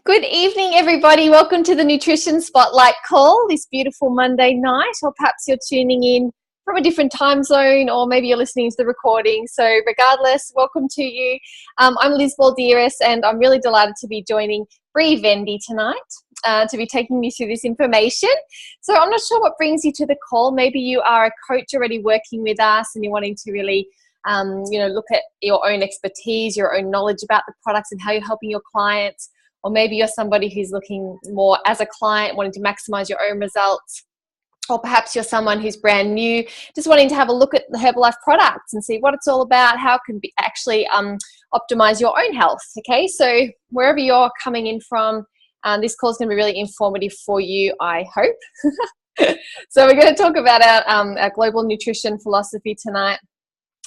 Good evening, everybody. Welcome to the Nutrition Spotlight call this beautiful Monday night, or perhaps you're tuning in from a different time zone, or maybe you're listening to the recording. So regardless, welcome to you. I'm Liz Balderas, and I'm really delighted to be joining Bree Vendy tonight to be taking you through this information. So I'm not sure what brings you to the call. Maybe you are a coach already working with us and you're wanting to really look at your own expertise, your own knowledge about the products and how you're helping your clients. Or maybe you're somebody who's looking more as a client, wanting to maximize your own results. Or perhaps you're someone who's brand new, just wanting to have a look at the Herbalife products and see what it's all about, how it can be actually optimize your own health. Okay, so wherever you're coming in from, this call is going to be really informative for you, I hope. So we're going to talk about our global nutrition philosophy tonight.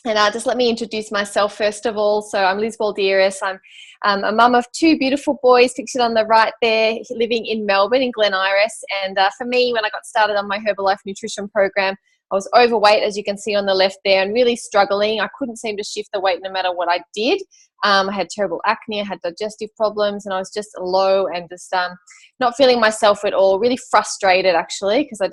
And just let me introduce myself first of all. So I'm Liz Balderas. I'm a mum of two beautiful boys, pictured on the right there, living in Melbourne, in Glen Iris. And for me, when I got started on my Herbalife nutrition program, I was overweight, as you can see on the left there, and really struggling. I couldn't seem to shift the weight no matter what I did. I had terrible acne, I had digestive problems, and I was just low and just not feeling myself at all. Really frustrated, actually, because I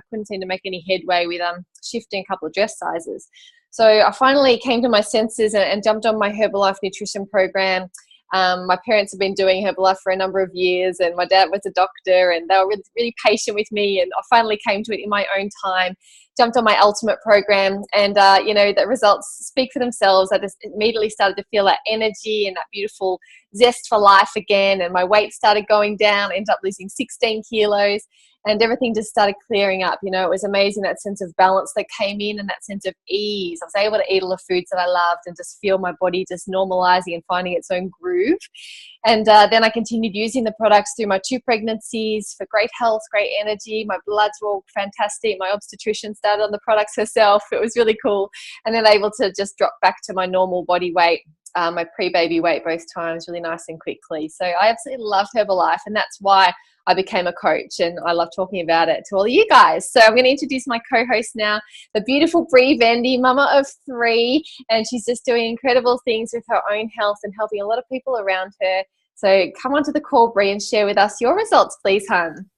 couldn't seem to make any headway with shifting a couple of dress sizes. So I finally came to my senses and jumped on my Herbalife nutrition program. My parents have been doing Herbalife for a number of years, and my dad was a doctor, and they were really, really patient with me, and I finally came to it in my own time, jumped on my ultimate program, and the results speak for themselves. I just immediately started to feel that energy and that beautiful zest for life again, and my weight started going down. I ended up losing 16 kilos. And everything just started clearing up. You know, it was amazing, that sense of balance that came in and that sense of ease. I was able to eat all the foods that I loved and just feel my body just normalizing and finding its own groove. And then I continued using the products through my 2 pregnancies for great health, great energy. My bloods were all fantastic. My obstetrician started on the products herself. It was really cool. And then able to just drop back to my normal body weight. My pre-baby weight both times, really nice and quickly. So I absolutely loved Herbalife, and that's why I became a coach, and I love talking about it to all of you guys. So I'm going to introduce my co-host now, the beautiful Bree Vendy, mama of 3, and she's just doing incredible things with her own health and helping a lot of people around her. So come onto the call, Bree, and share with us your results, please, hon.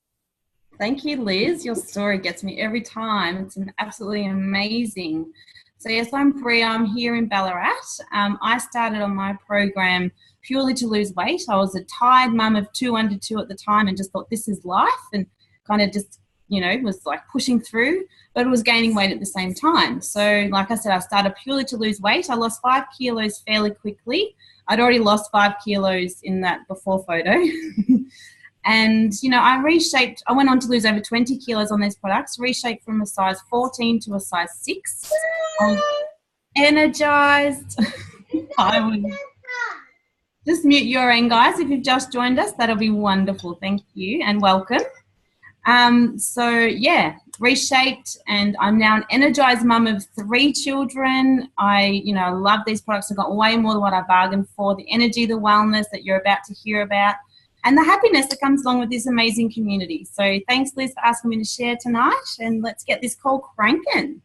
Thank you, Liz. Your story gets me every time. It's absolutely amazing. So yes, I'm Bree. I'm here in Ballarat. I started on my program purely to lose weight. I was a tired mum of 2 under 2 at the time, and just thought, this is life, and kind of just, was like pushing through, but it was gaining weight at the same time. So like I said, I started purely to lose weight. I lost 5 kilos fairly quickly. I'd already lost 5 kilos in that before photo. And, I went on to lose over 20 kilos on these products, reshaped from a size 14 to a size 6. I was energized. I was... Just mute your end, guys. If you've just joined us, that'll be wonderful. Thank you and welcome. Reshaped, and I'm now an energized mum of 3 children. I love these products. I got way more than what I bargained for. The energy, the wellness that you're about to hear about, and the happiness that comes along with this amazing community. So thanks, Liz, for asking me to share tonight, and let's get this call cranking.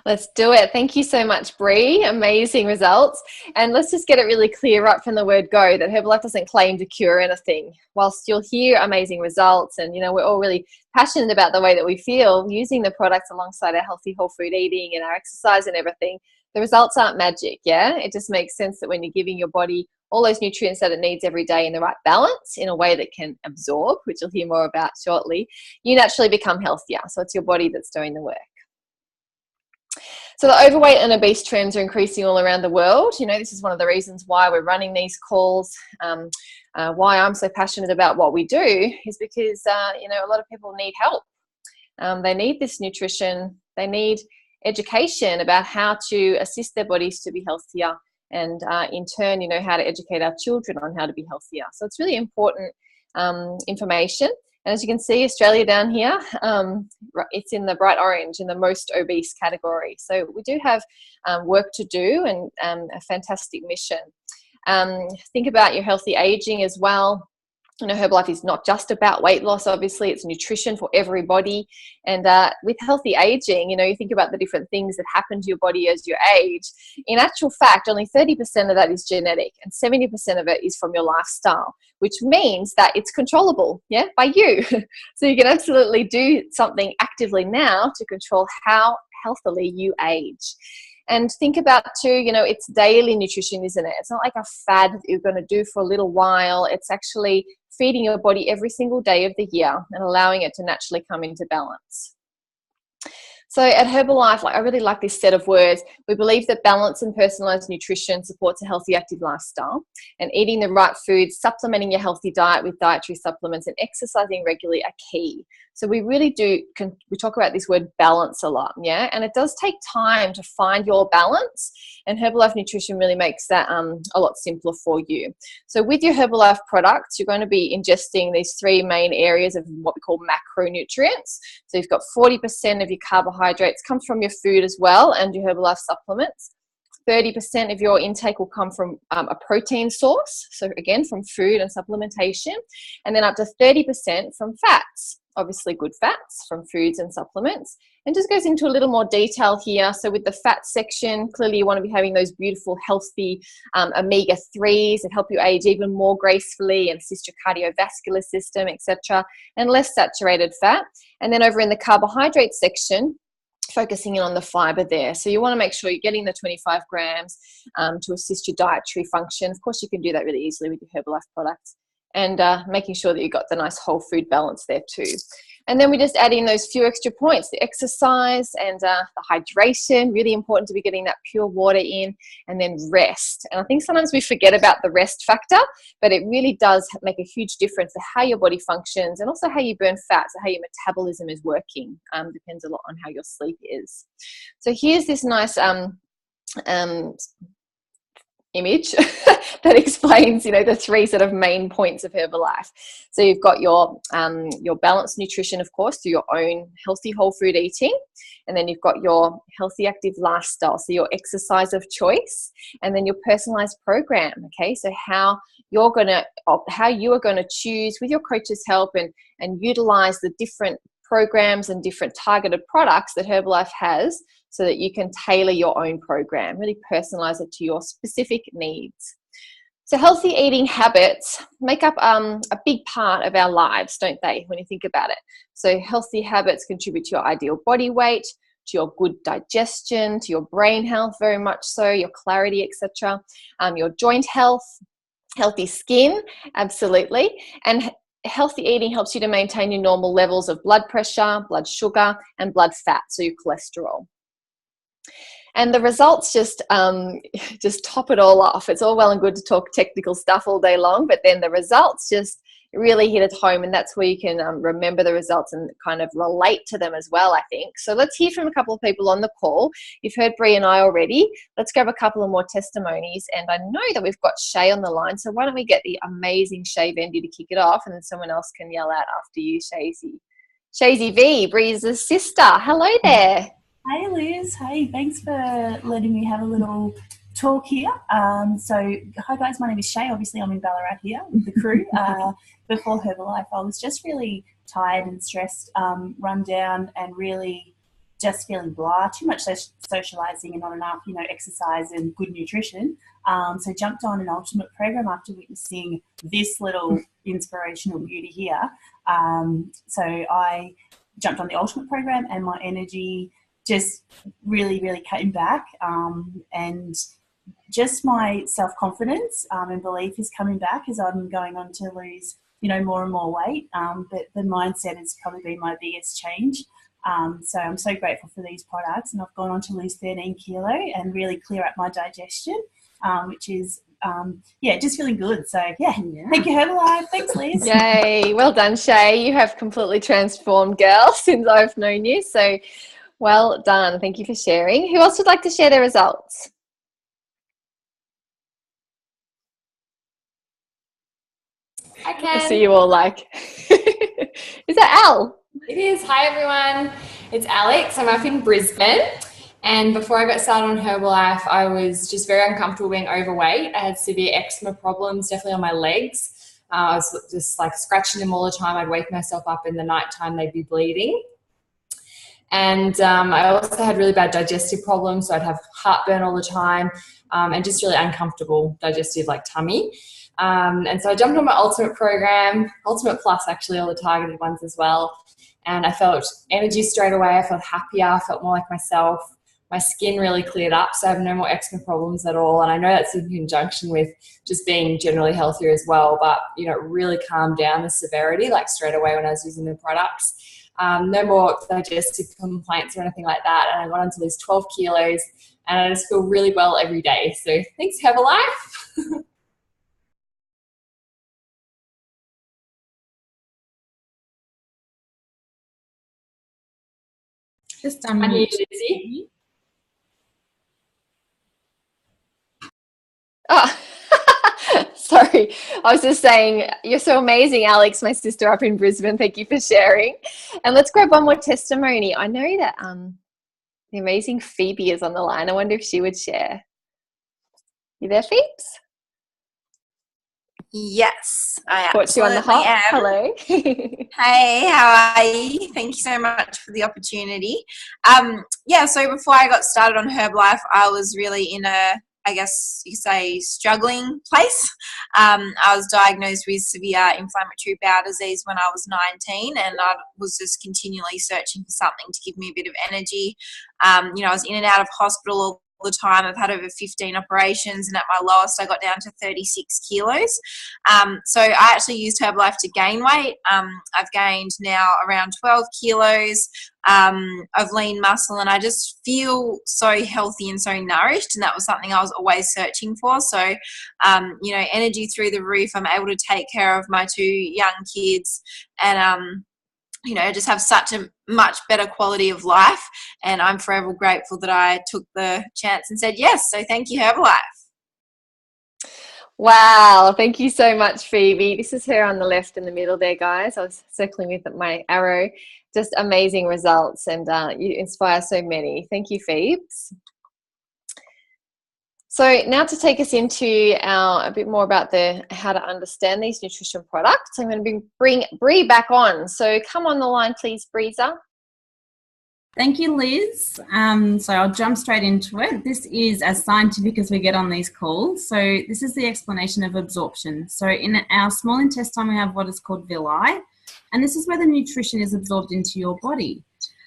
Let's do it. Thank you so much, Bree. Amazing results. And let's just get it really clear right from the word go that Herbalife doesn't claim to cure anything. Whilst you'll hear amazing results, and we're all really passionate about the way that we feel using the products alongside our healthy whole food eating and our exercise and everything, the results aren't magic. It just makes sense that when you're giving your body all those nutrients that it needs every day in the right balance, in a way that can absorb, which you'll hear more about shortly, you naturally become healthier. So it's your body that's doing the work. So the overweight and obese trends are increasing all around the world. This is one of the reasons why we're running these calls. Why I'm so passionate about what we do is because, a lot of people need help. They need this nutrition. They need education about how to assist their bodies to be healthier, and in turn, how to educate our children on how to be healthier. So it's really important information. And as you can see, Australia down here, it's in the bright orange in the most obese category. So we do have work to do, and a fantastic mission. Think about your healthy aging as well. You know, Herbalife is not just about weight loss, obviously, it's nutrition for everybody. And with healthy aging, you know, you think about the different things that happen to your body as you age. In actual fact, only 30% of that is genetic and 70% of it is from your lifestyle, which means that it's controllable, yeah, by you. So you can absolutely do something actively now to control how healthily you age. And think about too, you know, it's daily nutrition, isn't it? It's not like a fad that you're going to do for a little while. It's actually feeding your body every single day of the year and allowing it to naturally come into balance. So at Herbalife, I really like this set of words. We believe that balance and personalized nutrition supports a healthy, active lifestyle, and eating the right foods, supplementing your healthy diet with dietary supplements, and exercising regularly are key. So we really do, we talk about this word balance a lot, yeah? And it does take time to find your balance, and Herbalife Nutrition really makes that a lot simpler for you. So with your Herbalife products, you're going to be ingesting these three main areas of what we call macronutrients. So you've got 40% of your carbohydrates comes from your food as well, and your Herbalife supplements. 30% of your intake will come from a protein source, so again from food and supplementation, and then up to 30% from fats, obviously good fats from foods and supplements. And just goes into a little more detail here. So with the fat section, clearly you want to be having those beautiful healthy omega-3s that help you age even more gracefully and assist your cardiovascular system, etc., and less saturated fat. And then over in the carbohydrate section, focusing in on the fiber there. So you want to make sure you're getting the 25 grams to assist your dietary function. Of course, you can do that really easily with your Herbalife products, and making sure that you've got the nice whole food balance there too. And then we just add in those few extra points, the exercise and the hydration, really important to be getting that pure water in, and then rest. And I think sometimes we forget about the rest factor, but it really does make a huge difference to how your body functions and also how you burn fat, so how your metabolism is working. Depends a lot on how your sleep is. So here's this nice image that explains, you know, the three sort of main points of Herbalife. So you've got your balanced nutrition, of course, through your own healthy whole food eating, and then you've got your healthy active lifestyle, so your exercise of choice, and then your personalized program. Okay, so how you are going to choose with your coach's help and utilize the different programs and different targeted products that Herbalife has, so that you can tailor your own program, really personalize it to your specific needs. So healthy eating habits make up a big part of our lives, don't they, when you think about it? So healthy habits contribute to your ideal body weight, to your good digestion, to your brain health, very much so, your clarity, etc., your joint health, healthy skin, absolutely. And healthy eating helps you to maintain your normal levels of blood pressure, blood sugar, and blood fat, so your cholesterol. And the results just top it all off. It's all well and good to talk technical stuff all day long, but then the results just really hit it home, and that's where you can remember the results and kind of relate to them as well, I think. So let's hear from a couple of people on the call. You've heard Bree and I already. Let's grab a couple of more testimonies, and I know that we've got Shay on the line, so why don't we get the amazing Shay Vendy to kick it off, and then someone else can yell out after you, Shazy. Shazy V, Bree's sister. Hello there. Hey Liz, hey, thanks for letting me have a little talk here. So hi guys, my name is Shay. Obviously I'm in Ballarat here with the crew. Before Herbalife, I was just really tired and stressed, run down, and really just feeling blah, too much socialising and not enough, you know, exercise and good nutrition. So jumped on an ultimate program after witnessing this little inspirational beauty here. So I jumped on the ultimate program, and my energy just really, really came back, and just my self-confidence and belief is coming back as I'm going on to lose, you know, more and more weight. But the mindset has probably been my biggest change. So I'm so grateful for these products, and I've gone on to lose 13 kilo and really clear up my digestion, which is, just feeling good. So yeah. Thank you, Herbalife. Thanks, Liz. Yay. Well done, Shay. You have completely transformed, girl, since I've known you. So well done. Thank you for sharing. Who else would like to share their results? I can. I see you all like. Is that Al? It is. Hi, everyone. It's Alex. I'm up in Brisbane. And before I got started on Herbalife, I was just very uncomfortable being overweight. I had severe eczema problems, definitely on my legs. I was just like scratching them all the time. I'd wake myself up in the nighttime, they'd be bleeding. And I also had really bad digestive problems, so I'd have heartburn all the time, and just really uncomfortable digestive, like tummy. And so I jumped on my Ultimate program, Ultimate Plus actually, all the targeted ones as well. And I felt energy straight away. I felt happier. I felt more like myself. My skin really cleared up, so I have no more eczema problems at all. And I know that's in conjunction with just being generally healthier as well, but, you know, it really calmed down the severity, like straight away when I was using the products. No more digestive complaints or anything like that. And I got on to lose 12 kilos, and I just feel really well every day. So thanks, Herbalife. Just unmute, Lizzie. Oh, sorry. I was just saying, you're so amazing, Alex, my sister up in Brisbane. Thank you for sharing. And let's grab one more testimony. I know that the amazing Phoebe is on the line. I wonder if she would share. You there, Phoebes? Yes, I Caught you on the hop. am. Hello. Hey, how are you? Thank you so much for the opportunity. So before I got started on Herbalife, I was really in a, I guess you could say, struggling place. I was diagnosed with severe inflammatory bowel disease when I was 19, and I was just continually searching for something to give me a bit of energy. I was in and out of hospital all the time. I've had over 15 operations, and at my lowest I got down to 36 kilos. So I actually used Herbalife to gain weight. I've gained now around 12 kilos of lean muscle, and I just feel so healthy and so nourished, and that was something I was always searching for. So energy through the roof. I'm able to take care of my 2 young kids, and just have such a much better quality of life. And I'm forever grateful that I took the chance and said yes. So thank you, Herbalife. Wow. Thank you so much, Phoebe. This is her on the left in the middle there, guys. I was circling with my arrow. Just amazing results, and you inspire so many. Thank you, Phoebes. So now to take us into a bit more about how to understand these nutrition products, I'm going to bring Bree back on. So come on the line, please, Breeza. Thank you, Liz. So I'll jump straight into it. This is as scientific as we get on these calls. So this is the explanation of absorption. So in our small intestine, we have what is called villi, and this is where the nutrition is absorbed into your body.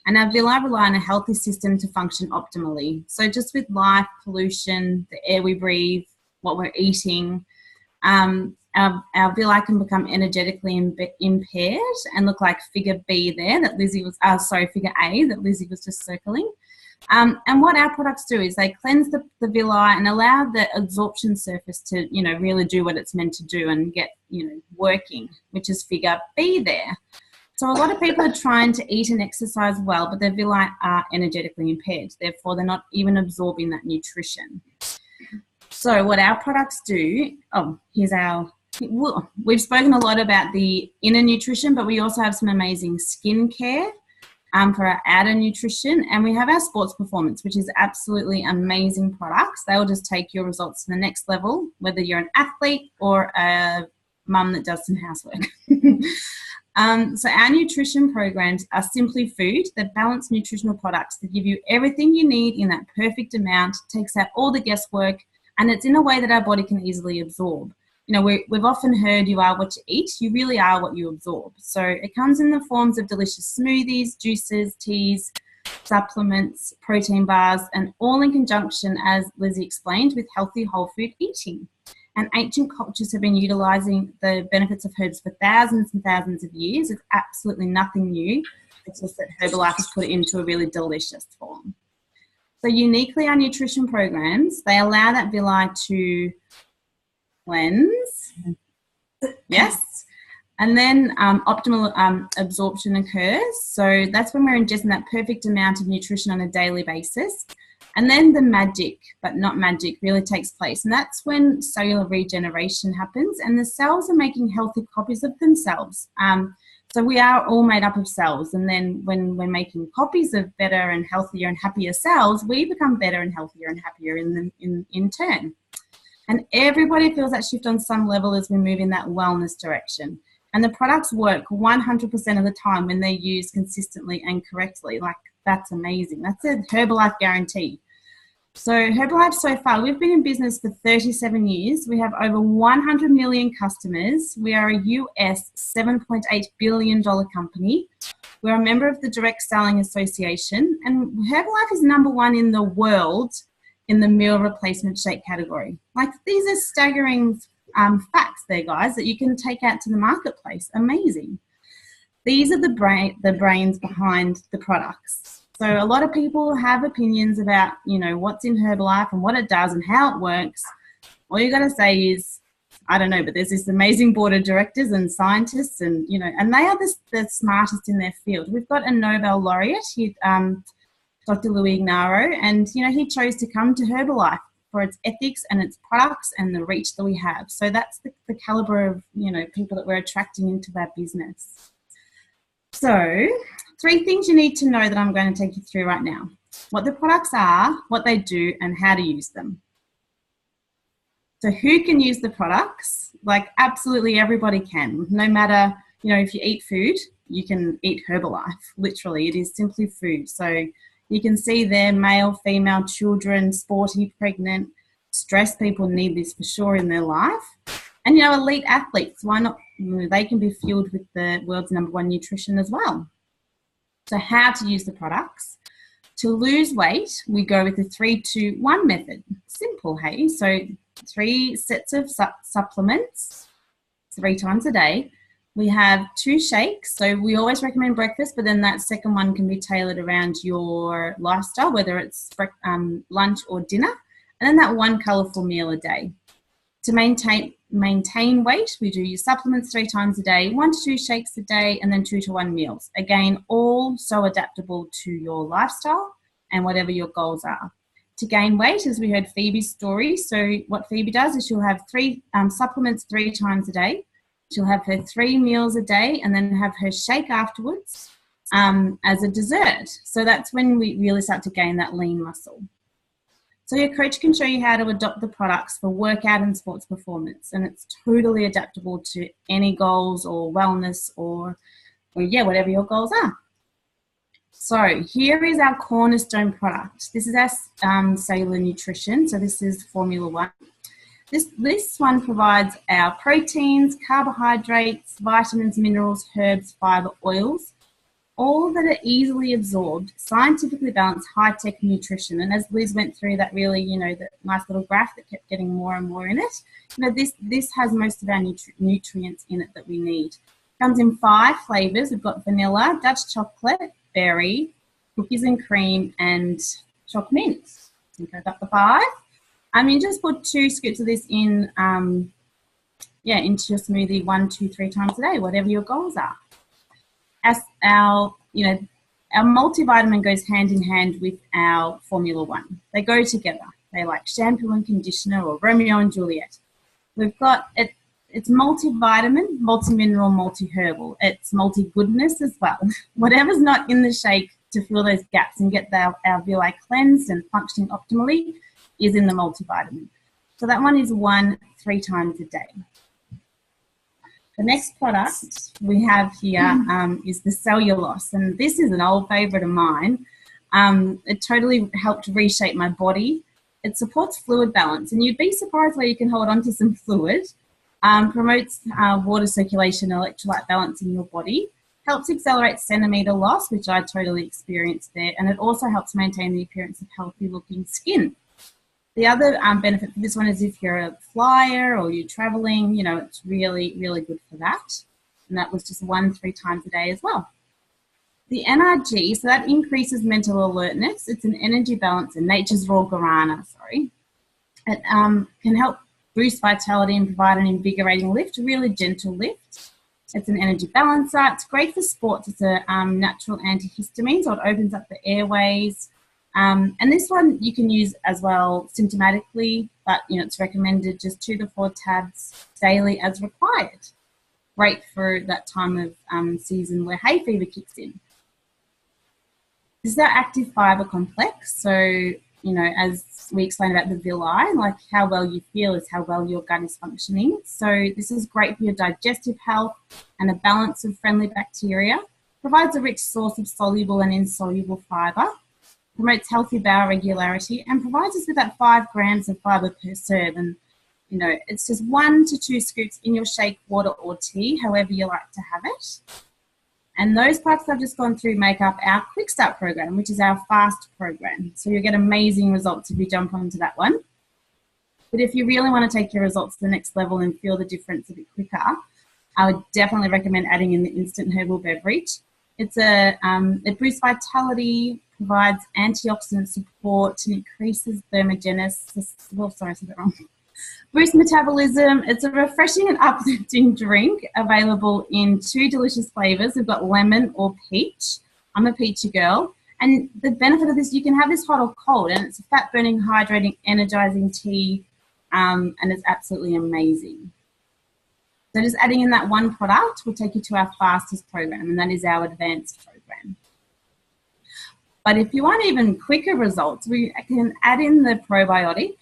And our villi rely on a healthy system to function optimally. So just with life, pollution, the air we breathe, what we're eating, our villi can become energetically impaired and look like figure B there that Lizzie was, figure A that Lizzie was just circling. And what our products do is they cleanse the villi and allow the absorption surface to, really do what it's meant to do and get, working, which is figure B there. So a lot of people are trying to eat and exercise well, but their villi are energetically impaired. Therefore, they're not even absorbing that nutrition. So what our products do, we've spoken a lot about the inner nutrition, but we also have some amazing skincare for our outer nutrition. And we have our sports performance, which is absolutely amazing products. They will just take your results to the next level, whether you're an athlete or a mum that does some housework. So our nutrition programs are simply food. They're balanced nutritional products that give you everything you need in that perfect amount, takes out all the guesswork, and it's in a way that our body can easily absorb. We've often heard you are what you eat. You really are what you absorb. So it comes in the forms of delicious smoothies, juices, teas, supplements, protein bars, and all in conjunction, as Lizzie explained, with healthy whole food eating. And ancient cultures have been utilising the benefits of herbs for thousands and thousands of years. It's absolutely nothing new. It's just that Herbalife has put it into a really delicious form. So uniquely, our nutrition programs, they allow that villi to cleanse, yes, and then optimal absorption occurs. So that's when we're ingesting that perfect amount of nutrition on a daily basis. And then the magic, but not magic, really takes place. And that's when cellular regeneration happens and the cells are making healthy copies of themselves. So we are all made up of cells. And then when we're making copies of better and healthier and happier cells, we become better and healthier and happier in turn. And everybody feels that shift on some level as we move in that wellness direction. And the products work 100% of the time when they're used consistently and correctly. Like, that's amazing. That's a Herbalife guarantee. So Herbalife so far, we've been in business for 37 years. We have over 100 million customers. We are a US $7.8 billion company. We're a member of the Direct Selling Association, and Herbalife is #1 in the world in the meal replacement shake category. Like, these are staggering facts there, guys, that you can take out to the marketplace. Amazing. These are the brains behind the products. So a lot of people have opinions about, what's in Herbalife and what it does and how it works. All you got to say is, I don't know, but there's this amazing board of directors and scientists and they are the smartest in their field. We've got a Nobel laureate, Dr. Louis Ignaro, and, he chose to come to Herbalife for its ethics and its products and the reach that we have. So that's the caliber of, people that we're attracting into our business. So 3 things you need to know that I'm going to take you through right now. What the products are, what they do, and how to use them. So who can use the products? Like, absolutely everybody can. No matter, if you eat food, you can eat Herbalife. Literally, it is simply food. So you can see there, male, female, children, sporty, pregnant, stressed people need this for sure in their life. And, elite athletes, why not? They can be fueled with the world's #1 nutrition as well. So how to use the products. To lose weight, we go with the 3-2-1 method. Simple, hey? So 3 sets of supplements 3 times a day. We have 2 shakes. So we always recommend breakfast, but then that second one can be tailored around your lifestyle, whether it's lunch or dinner. And then that 1 colourful meal a day. To maintain weight, we do your supplements 3 times a day, 1 to 2 shakes a day, and then 2 to 1 meals. Again, all so adaptable to your lifestyle and whatever your goals are. To gain weight, as we heard Phoebe's story, so what Phoebe does is she'll have 3 supplements 3 times a day. She'll have her 3 meals a day and then have her shake afterwards as a dessert. So that's when we really start to gain that lean muscle. So your coach can show you how to adopt the products for workout and sports performance, and it's totally adaptable to any goals or wellness or whatever your goals are. So here is our cornerstone product. This is our cellular nutrition. So this is Formula 1. This one provides our proteins, carbohydrates, vitamins, minerals, herbs, fiber, oils, all that are easily absorbed, scientifically balanced, high-tech nutrition. And as Liz went through that really, that nice little graph that kept getting more and more in it, this has most of our nutrients in it that we need. Comes in 5 flavours. We've got vanilla, Dutch chocolate, berry, cookies and cream, and choc mint. I think I got the 5. You just put 2 scoops of this in, into your smoothie 1, 2, 3 times a day, whatever your goals are. As our multivitamin goes hand in hand with our Formula 1. They go together. They like shampoo and conditioner or Romeo and Juliet. We've got it. It's multivitamin, multi-mineral, multi-herbal. It's multi-goodness as well. Whatever's not in the shake to fill those gaps and get our villi cleansed and functioning optimally is in the multivitamin. So that one is 1 3 times a day. The next product we have here is the cellulose, and this is an old favourite of mine. It totally helped reshape my body. It supports fluid balance, and you'd be surprised where you can hold on to some fluid. Promotes water circulation, electrolyte balance in your body. Helps accelerate centimetre loss, which I totally experienced there, and it also helps maintain the appearance of healthy-looking skin. The other benefit for this one is if you're a flyer or you're traveling, it's really, really good for that. And that was just 1 3 times a day as well. The NRG, so that increases mental alertness. It's an energy balancer, nature's raw guarana, sorry. It can help boost vitality and provide an invigorating lift, a really gentle lift. It's an energy balancer. It's great for sports. It's a natural antihistamine, so it opens up the airways. And this one you can use as well symptomatically, but it's recommended just 2 to 4 tabs daily as required. Great for that time of season where hay fever kicks in. This is our active fibre complex. So you know, as we explained about the villi, like how well you feel is how well your gut is functioning. So this is great for your digestive health and a balance of friendly bacteria, provides a rich source of soluble and insoluble fibre, promotes healthy bowel regularity, and provides us with that 5 grams of fibre per serve. And, you know, it's just 1 to 2 scoops in your shake, water or tea, however you like to have it. And those products I've just gone through make up our Quick Start program, which is our fast program. So you'll get amazing results if you jump onto that one. But if you really want to take your results to the next level and feel the difference a bit quicker, I would definitely recommend adding in the instant herbal beverage. It boosts vitality, provides antioxidant support, and increases thermogenesis. Well, sorry, I said that wrong. Boosts metabolism. It's a refreshing and uplifting drink available in 2 delicious flavours. We've got lemon or peach. I'm a peachy girl. And the benefit of this, you can have this hot or cold, and it's a fat-burning, hydrating, energising tea, and it's absolutely amazing. So just adding in that one product will take you to our fastest program, and that is our advanced program. But if you want even quicker results, we can add in the probiotic.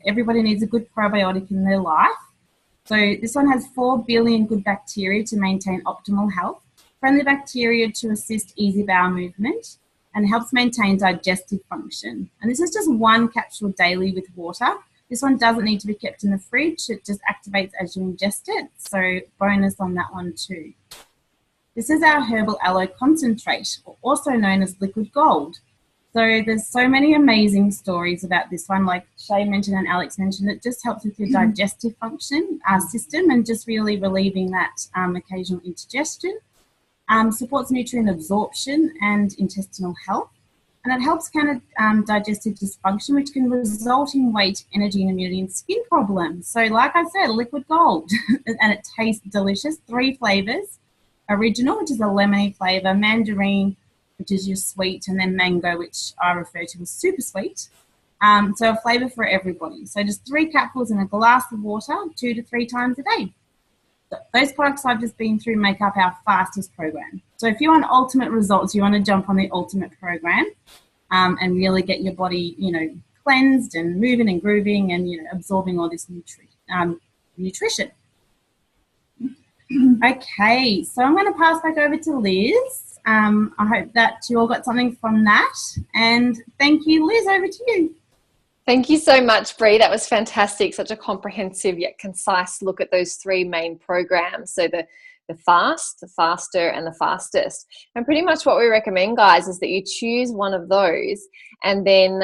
Everybody needs a good probiotic in their life. So this one has 4 billion good bacteria to maintain optimal health, friendly bacteria to assist easy bowel movement, and helps maintain digestive function. And this is just 1 capsule daily with water. This one doesn't need to be kept in the fridge. It just activates as you ingest it. So bonus on that one too. This is our herbal aloe concentrate, also known as liquid gold. So there's so many amazing stories about this one, like Shay mentioned and Alex mentioned. It just helps with your digestive function, system, and just really relieving that occasional indigestion. Supports nutrient absorption and intestinal health. And it helps counter digestive dysfunction, which can result in weight, energy, and immunity and skin problems. So like I said, liquid gold. And it tastes delicious. 3 flavours. Original, which is a lemony flavour, mandarin, which is your sweet, and then mango, which I refer to as super sweet. So a flavour for everybody. So just 3 capsules in a glass of water 2 to 3 times a day. So those products I've just been through make up our fastest program. So if you want ultimate results, you want to jump on the ultimate program and really get your body, you know, cleansed and moving and grooving and, you know, absorbing all this nutrition. Okay, so I'm going to pass back over to Liz. I hope that you all got something from that. And thank you, Liz, over to you. Thank you so much, Bree. That was fantastic. Such a comprehensive yet concise look at those 3 main programs. So the fast, the faster, and the fastest. And pretty much what we recommend, guys, is that you choose one of those, and then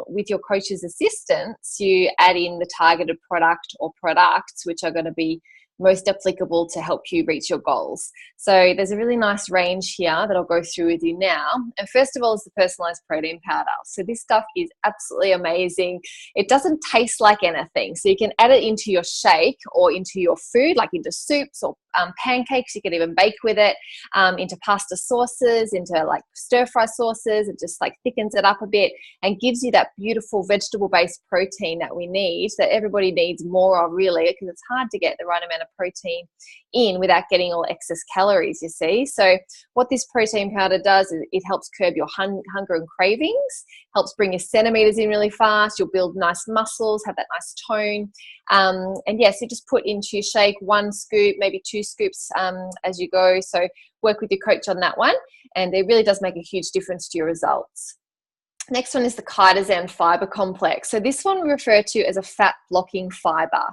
with your coach's assistance, you add in the targeted product or products which are going to be most applicable to help you reach your goals. So there's a really nice range here that I'll go through with you now. And first of all is the personalized protein powder. So this stuff is absolutely amazing. It doesn't taste like anything. So you can add it into your shake or into your food, like into soups or pancakes. You can even bake with it, into pasta sauces, into like stir fry sauces. It just like thickens it up a bit and gives you that beautiful vegetable based protein that we need, that everybody needs more of, really, because it's hard to get the right amount of protein in without getting all excess calories, you see. So what this protein powder does is it helps curb your hunger and cravings, helps bring your centimeters in really fast. You'll build nice muscles, have that nice tone. And yes, you just put into your shake 1 scoop, maybe 2 scoops as you go. So work with your coach on that one. And it really does make a huge difference to your results. Next one is the chitosan fiber complex. So this one we refer to as a fat blocking fiber.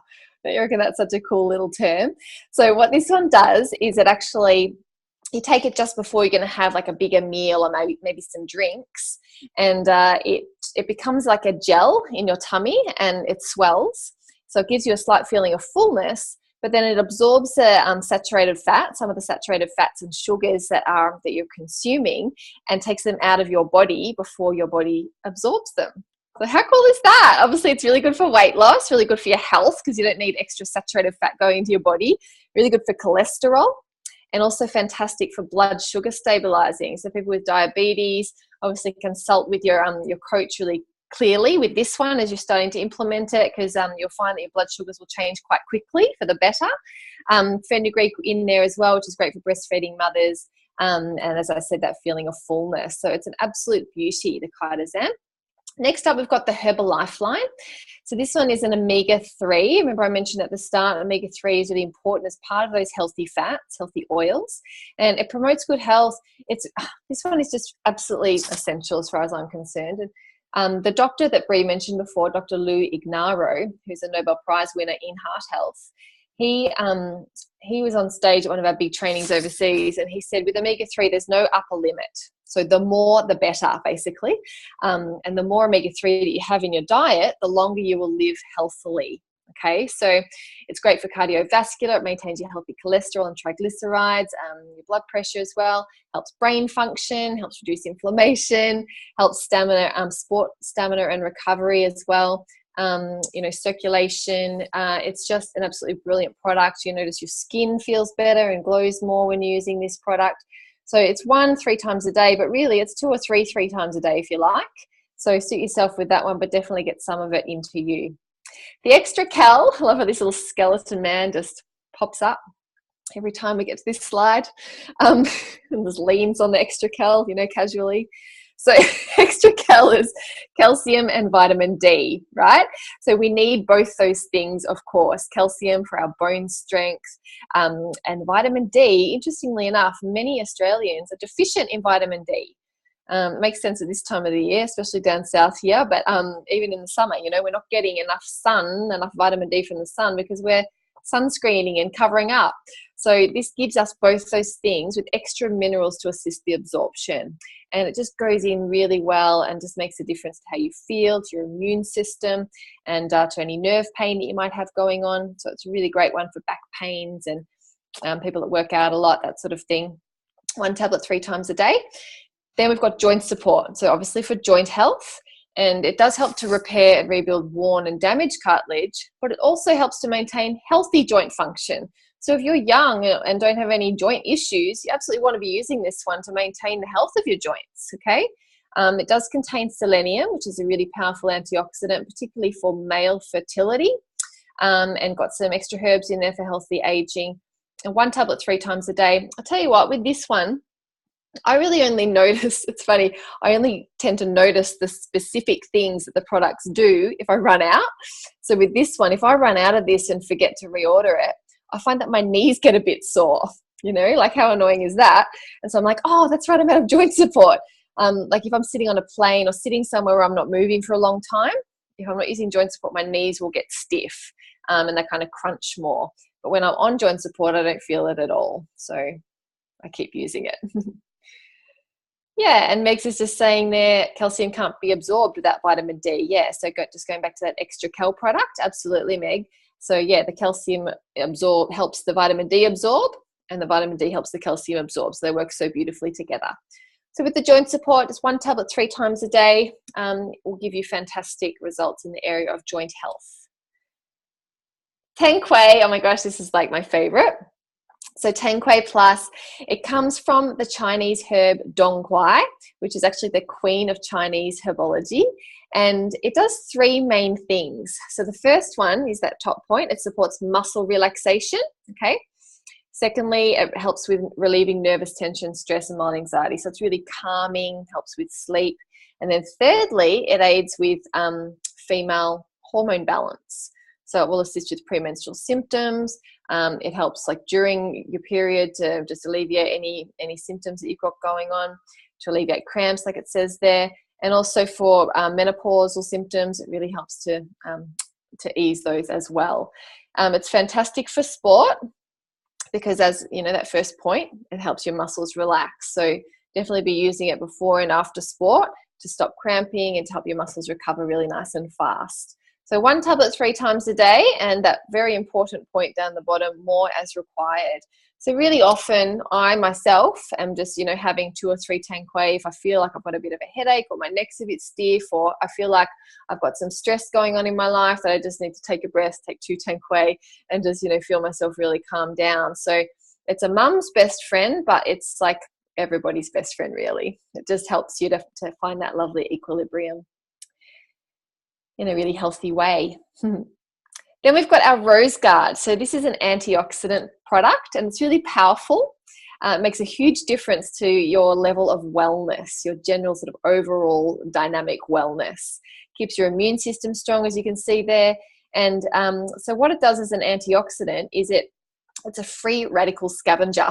I reckon that's such a cool little term. So what this one does is it actually, you take it just before you're going to have like a bigger meal or maybe some drinks, and it becomes like a gel in your tummy and it swells. So it gives you a slight feeling of fullness, but then it absorbs the saturated fat, some of the saturated fats and sugars that you're consuming, and takes them out of your body before your body absorbs them. So how cool is that? Obviously, it's really good for weight loss, really good for your health because you don't need extra saturated fat going into your body, really good for cholesterol, and also fantastic for blood sugar stabilizing. So people with diabetes, obviously consult with your coach really clearly with this one as you're starting to implement it, because you'll find that your blood sugars will change quite quickly for the better. Fenugreek in there as well, which is great for breastfeeding mothers. And as I said, that feeling of fullness. So it's an absolute beauty, the chitosan. Next up, we've got the Herbalife line. So this one is an omega-3. Remember I mentioned at the start, omega-3 is really important as part of those healthy fats, healthy oils, and it promotes good health. This one is just absolutely essential as far as I'm concerned. And the doctor that Brie mentioned before, Dr. Lou Ignaro, who's a Nobel Prize winner in heart health, he was on stage at one of our big trainings overseas, and he said with omega-3, there's no upper limit. So the more, the better, basically. And the more omega-3 that you have in your diet, the longer you will live healthily. Okay, so it's great for cardiovascular. It maintains your healthy cholesterol and triglycerides, your blood pressure as well. Helps brain function, helps reduce inflammation, helps sport stamina and recovery as well. Circulation. It's just an absolutely brilliant product. You notice your skin feels better and glows more when you're using this product. So it's 1-3 times a day, but really it's 2 or 3 times a day if you like. So suit yourself with that one, but definitely get some of it into you. The extra cal, I love how this little skeleton man just pops up every time we get to this slide. And there's leans on the extra cal, casually. So extra cal is calcium and vitamin D, right? So we need both those things, of course. Calcium for our bone strength, and vitamin D, interestingly enough, many Australians are deficient in vitamin D. It makes sense at this time of the year, especially down south here, but even in the summer, we're not getting enough vitamin D from the sun because we're sunscreening and covering up. So this gives us both those things with extra minerals to assist the absorption. And it just goes in really well and just makes a difference to how you feel, to your immune system, and to any nerve pain that you might have going on. So it's a really great one for back pains and people that work out a lot, that sort of thing. 1 tablet 3 times a day. Then we've got joint support. So obviously for joint health, and it does help to repair and rebuild worn and damaged cartilage, but it also helps to maintain healthy joint function. So if you're young and don't have any joint issues, you absolutely want to be using this one to maintain the health of your joints, okay? It does contain selenium, which is a really powerful antioxidant, particularly for male fertility, and got some extra herbs in there for healthy aging. And 1 tablet 3 times a day. I'll tell you what, with this one, I really only notice, it's funny, I only tend to notice the specific things that the products do if I run out. So with this one, if I run out of this and forget to reorder it, I find that my knees get a bit sore, like how annoying is that? And so I'm like, oh, that's right, I'm out of joint support. Like if I'm sitting on a plane or sitting somewhere where I'm not moving for a long time, if I'm not using joint support, my knees will get stiff and they kind of crunch more. But when I'm on joint support, I don't feel it at all. So I keep using it. Yeah, and Megs is just saying there, calcium can't be absorbed without vitamin D. Yeah, so just going back to that extra cal product, absolutely, Meg. So yeah, the calcium helps the vitamin D absorb, and the vitamin D helps the calcium absorb. So they work so beautifully together. So with the joint support, just 1 tablet 3 times a day will give you fantastic results in the area of joint health. Tangquay, oh my gosh, this is like my favorite. So Tangquay Plus, it comes from the Chinese herb dongquai, which is actually the queen of Chinese herbology. And it does 3 main things. So the first one is that top point. It supports muscle relaxation, okay? Secondly, it helps with relieving nervous tension, stress, and mild anxiety. So it's really calming, helps with sleep. And then thirdly, it aids with female hormone balance. So it will assist with premenstrual symptoms. It helps like during your period to just alleviate any symptoms that you've got going on, to alleviate cramps like it says there. And also for menopausal symptoms, it really helps to ease those as well. It's fantastic for sport because, as you know, that first point, it helps your muscles relax. So definitely be using it before and after sport to stop cramping and to help your muscles recover really nice and fast. So 1 tablet 3 times a day, and that very important point down the bottom, more as required. So really often I myself am just, having 2 or 3 Tangquay if I feel like I've got a bit of a headache or my neck's a bit stiff, or I feel like I've got some stress going on in my life that I just need to take a breath, take 2 Tangquay and just, feel myself really calm down. So it's a mum's best friend, but it's like everybody's best friend really. It just helps you to find that lovely equilibrium in a really healthy way. Then we've got our Rose Guard. So this is an antioxidant product and it's really powerful. It makes a huge difference to your level of wellness, your general sort of overall dynamic wellness. Keeps your immune system strong, as you can see there. And so what it does as an antioxidant is it's a free radical scavenger.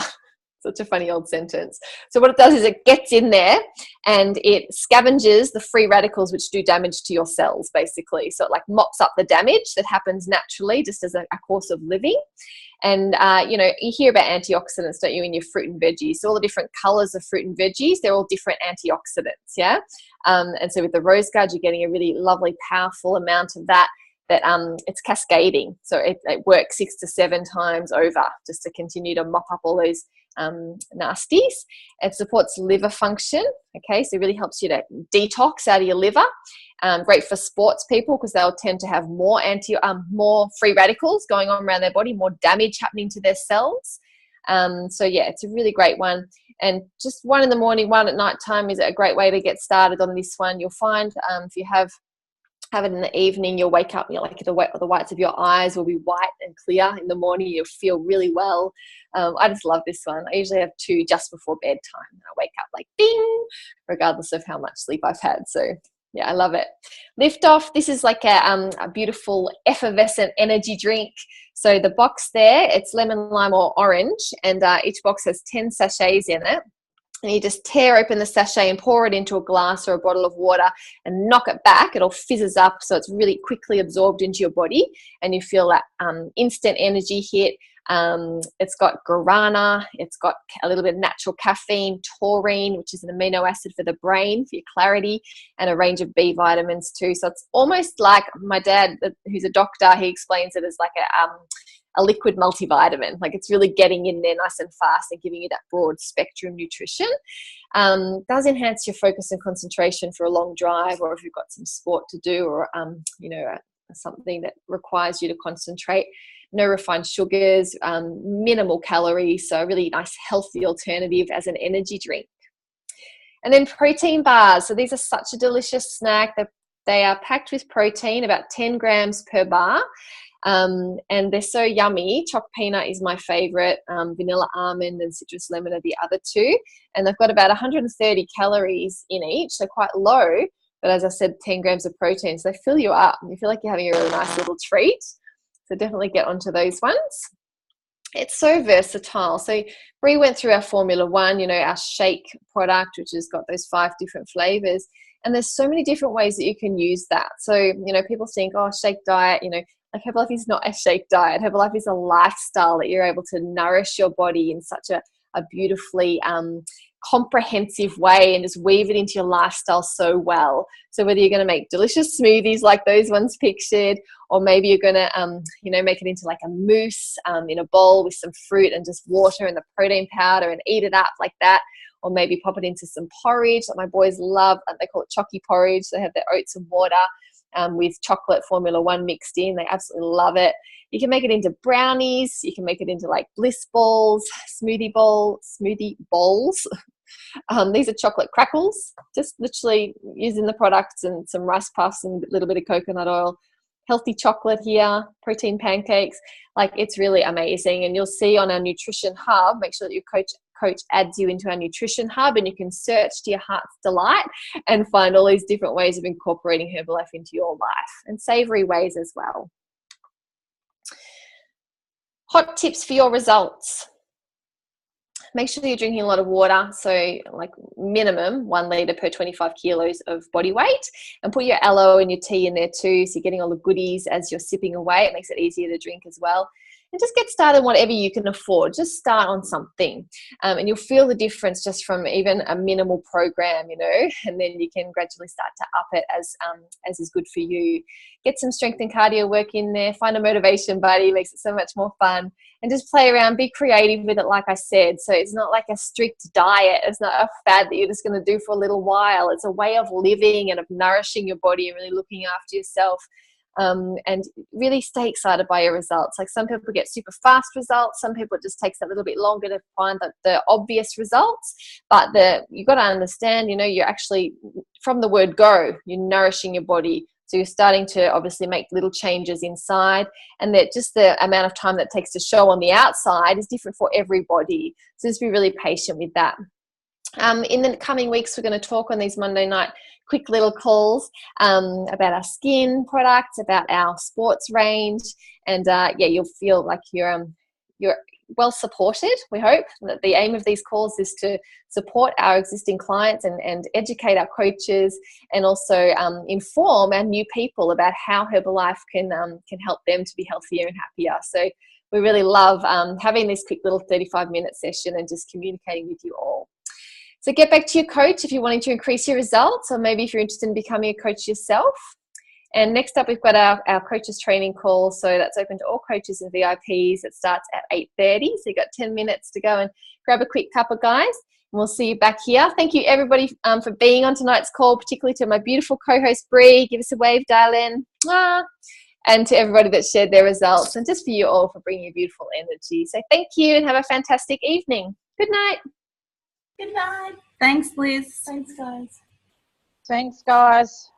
Such a funny old sentence. So what it does is it gets in there and it scavenges the free radicals which do damage to your cells, basically. So it like mops up the damage that happens naturally just as a course of living. And, you know, you hear about antioxidants, don't you, in your fruit and veggies. So all the different colors of fruit and veggies, they're all different antioxidants, yeah? And so with the rose gourd, you're getting a really lovely, powerful amount of that it's cascading. So it works 6 to 7 times over just to continue to mop up all those nasties. It supports liver function, okay, so it really helps you to detox out of your liver. Great for sports people because they'll tend to have more free radicals going on around their body, more damage happening to their cells. So yeah, it's a really great one. And just one in the morning, one at night time is a great way to get started on this one. You'll find if you have it in the evening, you'll wake up, you're like the whites of your eyes will be white and clear. In the morning, you'll feel really well. I just love this one. I usually have 2 just before bedtime. I wake up like ding, regardless of how much sleep I've had. So yeah, I love it. Lift Off. This is like a beautiful effervescent energy drink. So the box there, it's lemon, lime, or orange, and each box has 10 sachets in it. And you just tear open the sachet and pour it into a glass or a bottle of water and knock it back. It'll fizzes up, so it's really quickly absorbed into your body, and you feel that instant energy hit. It's got guarana, it's got a little bit of natural caffeine, taurine, which is an amino acid for the brain, for your clarity, and a range of B vitamins too. So it's almost like my dad, who's a doctor, he explains it as like a liquid multivitamin. Like it's really getting in there nice and fast and giving you that broad spectrum nutrition. Does enhance your focus and concentration for a long drive, or if you've got some sport to do, or you know, something that requires you to concentrate. No refined sugars, minimal calories, so a really nice healthy alternative as an energy drink. And then protein bars. So these are such a delicious snack. They are packed with protein, about 10 grams per bar. And they're so yummy. Choc peanut is my favorite. Vanilla almond and citrus lemon are the other 2. And they've got about 130 calories in each, so quite low. But as I said, 10 grams of protein. So they fill you up. You feel like you're having a really nice little treat. So definitely get onto those ones. It's so versatile. So Brie went through our Formula 1, you know, our shake product, which has got those 5 different flavors. And there's so many different ways that you can use that. So, you know, people think, oh, shake diet, you know, like Herbalife is not a shake diet. Herbalife is a lifestyle that you're able to nourish your body in such a beautifully comprehensive way and just weave it into your lifestyle so well. So whether you're going to make delicious smoothies like those ones pictured, or maybe you're going to, you know, make it into like a mousse in a bowl with some fruit and just water and the protein powder and eat it up like that. Or maybe pop it into some porridge that my boys love. They call it chocky porridge. They have their oats and water with chocolate Formula 1 mixed in. They absolutely love it. You can make it into brownies. You can make it into like bliss balls, smoothie bowls. These are chocolate crackles, just literally using the products and some rice puffs and a little bit of coconut oil. Healthy chocolate here, protein pancakes. Like it's really amazing. And you'll see on our nutrition hub, make sure that your coach adds you into our nutrition hub, and you can search to your heart's delight and find all these different ways of incorporating Herbalife into your life, and savory ways as well. Hot tips for your results. Make sure you're drinking a lot of water, so like minimum 1 litre per 25 kilos of body weight, and put your aloe and your tea in there too, so you're getting all the goodies as you're sipping away. It makes it easier to drink as well. And just get started on whatever you can afford. Just start on something, and you'll feel the difference just from even a minimal program, you know, and then you can gradually start to up it as is good for you. Get some strength and cardio work in there. Find a motivation buddy, makes it so much more fun. And just play around, be creative with it, like I said. So it's not like a strict diet. It's not a fad that you're just going to do for a little while. It's a way of living and of nourishing your body and really looking after yourself. And really stay excited by your results. Like some people get super fast results. Some people it just takes a little bit longer to find the obvious results. But you got to understand, you know, you're actually, from the word go, you're nourishing your body So you're starting to obviously make little changes inside, and that just the amount of time that takes to show on the outside is different for everybody. So just be really patient with that. In the coming weeks, we're going to talk on these Monday night quick little calls about our skin products, about our sports range, and you'll feel like you're well supported. We hope that the aim of these calls is to support our existing clients and educate our coaches, and also inform our new people about how Herbalife can help them to be healthier and happier. So we really love having this quick little 35-minute session and just communicating with you all. So get back to your coach if you're wanting to increase your results, or maybe if you're interested in becoming a coach yourself. And next up, we've got our coaches training call. So that's open to all coaches and VIPs. It starts at 8:30. So you've got 10 minutes to go and grab a quick cuppa, guys. And we'll see you back here. Thank you, everybody, for being on tonight's call, particularly to my beautiful co-host, Bree. Give us a wave, darling. And to everybody that shared their results, and just for you all for bringing your beautiful energy. So thank you, and have a fantastic evening. Good night. Good night. Thanks, Liz. Thanks, guys. Thanks, guys.